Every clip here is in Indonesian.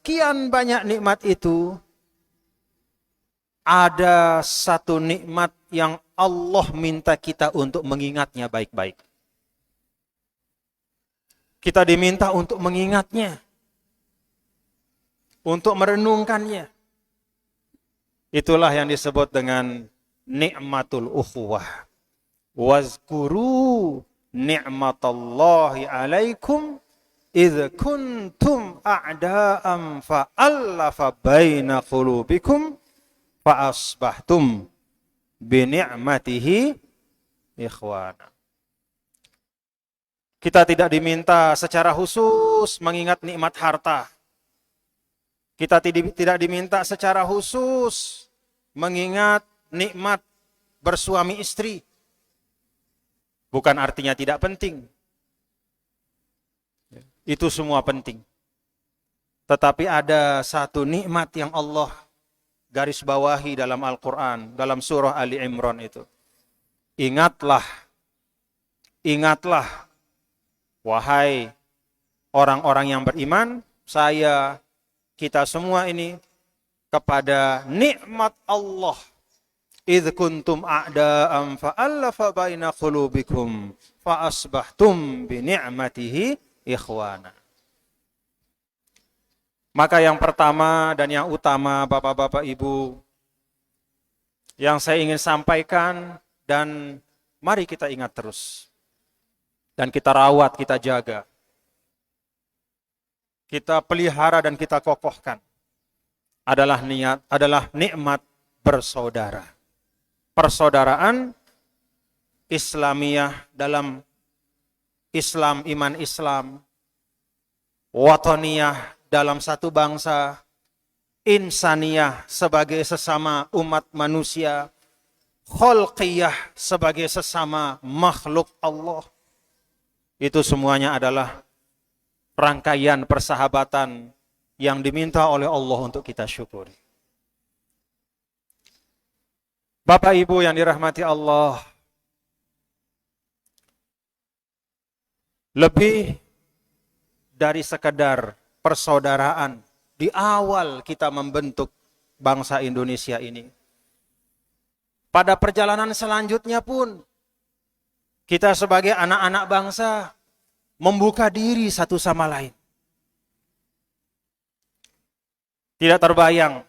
sekian banyak nikmat itu, ada satu nikmat yang Allah minta kita untuk mengingatnya baik-baik. Kita diminta untuk mengingatnya, untuk merenungkannya. Itulah yang disebut dengan nikmatul ukhuwah. Wazkuru ni'matallahi alaikum idh kuntum a'da'am fa'allafa baina qulubikum fa'asbahtum bini'matihi ikhwana. Kita tidak diminta secara khusus mengingat nikmat harta. Kita tidak diminta secara khusus mengingat nikmat bersuami istri. Bukan artinya tidak penting. Itu semua penting. Tetapi ada satu nikmat yang Allah garis bawahi dalam Al-Quran, dalam surah Ali Imran itu. Ingatlah, wahai orang-orang yang beriman, kita semua ini, kepada nikmat Allah. Idh kuntum a'da'am fa'allafa baina qulubikum fa'asbahtum bini'matihi ikhwana. Maka yang pertama dan yang utama, Bapak-bapak Ibu, yang saya ingin sampaikan, dan mari kita ingat terus, dan kita rawat, kita jaga, kita pelihara dan kita kokohkan, adalah nikmat bersaudara. Persaudaraan Islamiyah dalam Islam, iman Islam, wataniyah dalam satu bangsa, insaniyah sebagai sesama umat manusia, khalqiyah sebagai sesama makhluk Allah. Itu semuanya adalah rangkaian persahabatan yang diminta oleh Allah untuk kita syukuri. Bapak Ibu yang dirahmati Allah, lebih dari sekedar persaudaraan di awal kita membentuk bangsa Indonesia ini, pada perjalanan selanjutnya pun kita sebagai anak-anak bangsa membuka diri satu sama lain. Tidak terbayang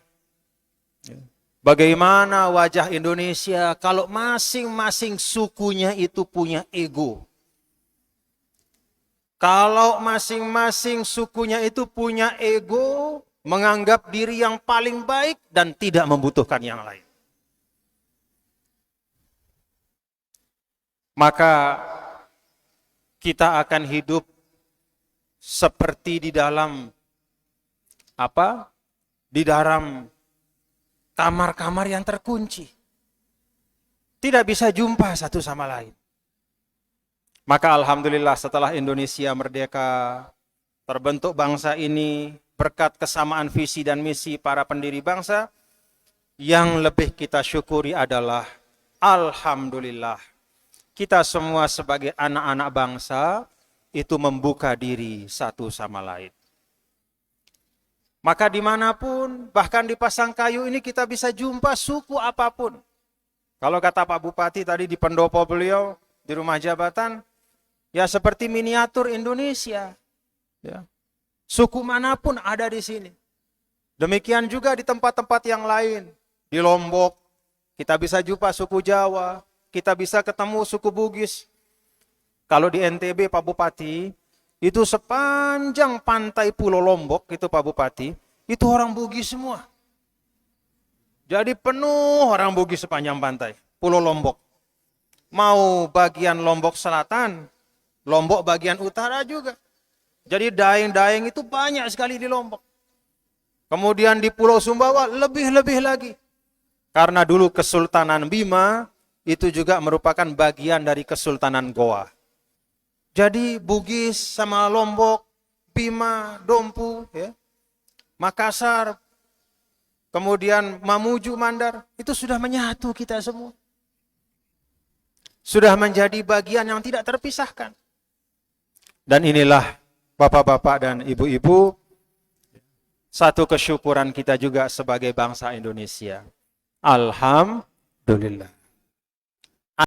bagaimana wajah Indonesia kalau masing-masing sukunya itu punya ego. Kalau masing-masing sukunya itu punya ego, menganggap diri yang paling baik dan tidak membutuhkan yang lain. Maka kita akan hidup seperti di dalam Di dalam kamar-kamar yang terkunci. Tidak bisa jumpa satu sama lain. Maka alhamdulillah setelah Indonesia merdeka, terbentuk bangsa ini berkat kesamaan visi dan misi para pendiri bangsa, yang lebih kita syukuri adalah alhamdulillah kita semua sebagai anak-anak bangsa itu membuka diri satu sama lain. Maka dimanapun, bahkan di Pasangkayu ini kita bisa jumpa suku apapun. Kalau kata Pak Bupati tadi di pendopo beliau, di rumah jabatan, ya seperti miniatur Indonesia. Ya. Suku manapun ada di sini. Demikian juga di tempat-tempat yang lain. Di Lombok, kita bisa jumpa suku Jawa, kita bisa ketemu suku Bugis. Kalau di NTB Pak Bupati, itu sepanjang pantai Pulau Lombok, itu Pak Bupati, itu orang Bugis semua. Jadi penuh orang Bugis sepanjang pantai Pulau Lombok. Mau bagian Lombok Selatan, Lombok bagian utara juga. Jadi daeng-daeng itu banyak sekali di Lombok. Kemudian di Pulau Sumbawa lebih-lebih lagi. Karena dulu Kesultanan Bima itu juga merupakan bagian dari Kesultanan Goa. Jadi Bugis sama Lombok, Bima, Dompu, ya, Makassar, kemudian Mamuju, Mandar, itu sudah menyatu kita semua. Sudah menjadi bagian yang tidak terpisahkan. Dan inilah Bapak-bapak dan Ibu-ibu, satu kesyukuran kita juga sebagai bangsa Indonesia. Alhamdulillah.